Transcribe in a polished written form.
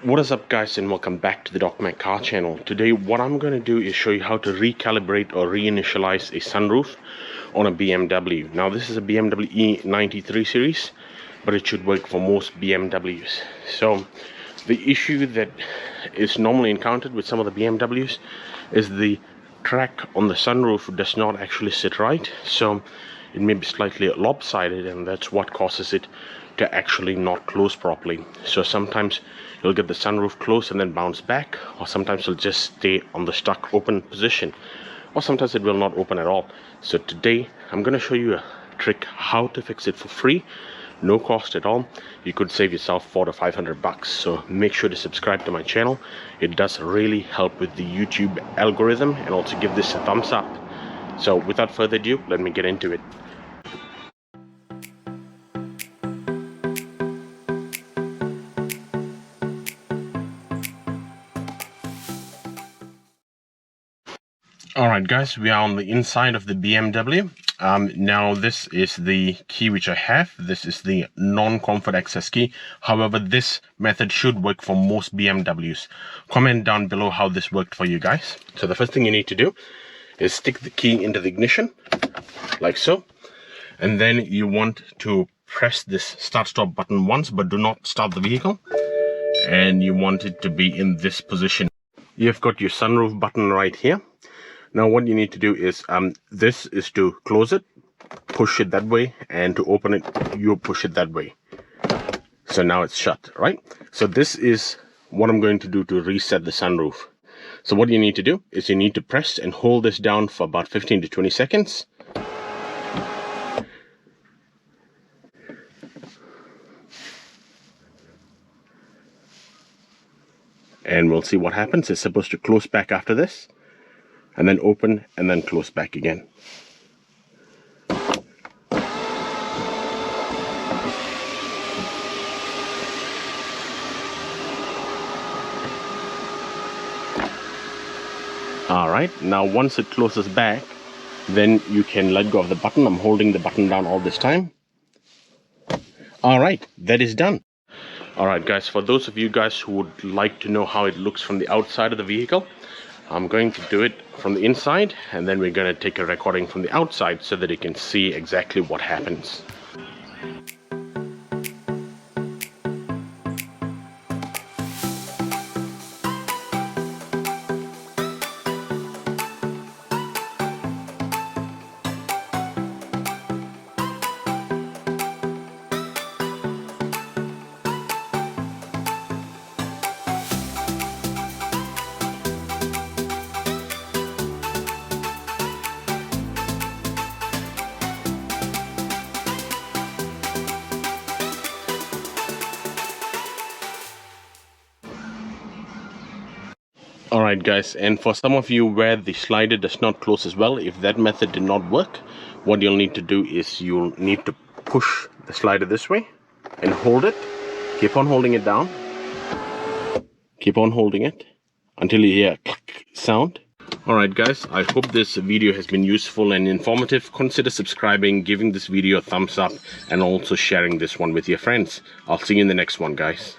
What is up, guys, and welcome back to the DocMack car channel. Today what I'm going to do is show you how to recalibrate or reinitialize a sunroof on a BMW. Now this is a BMW E93 series, but it should work for most BMWs. So the issue that is normally encountered with some of the BMWs is the track on the sunroof does not actually sit right, so it may be slightly lopsided, and that's what causes it to actually not close properly. So sometimes you'll get the sunroof close and then bounce back, or sometimes it'll just stay on the stuck open position, or sometimes it will not open at all. So today I'm going to show you a trick how to fix it for free, no cost at all. You could save yourself $400 to $500. So make sure to subscribe to my channel. It does really help with the YouTube algorithm, and also give this a thumbs up. So without further ado, let me get into it. Alright guys, we are on the inside of the BMW. Now this is the key which I have. This is the non-comfort access key. However, this method should work for most BMWs. Comment down below how this worked for you guys. So the first thing you need to do is stick the key into the ignition, like so. And then you want to press this start-stop button once, but do not start the vehicle. And you want it to be in this position. You've got your sunroof button right here. Now what you need to do is, this is to close it, push it that way, and to open it, you push it that way. So now it's shut, right? So this is what I'm going to do to reset the sunroof. So what you need to do is you need to press and hold this down for about 15 to 20 seconds. And we'll see what happens. It's supposed to close back after this, and then open, and then close back again. Alright, now once it closes back, then you can let go of the button. I'm holding the button down all this time. Alright, that is done. Alright guys, for those of you guys who would like to know how it looks from the outside of the vehicle, I'm going to do it from the inside, and then we're going to take a recording from the outside so that you can see exactly what happens. Alright guys, and for some of you where the slider does not close as well, if that method did not work, what you'll need to do is you'll need to push the slider this way and hold it. Keep on holding it down. Keep on holding it until you hear a click sound. Alright guys, I hope this video has been useful and informative. Consider subscribing, giving this video a thumbs up, and also sharing this one with your friends. I'll see you in the next one, guys.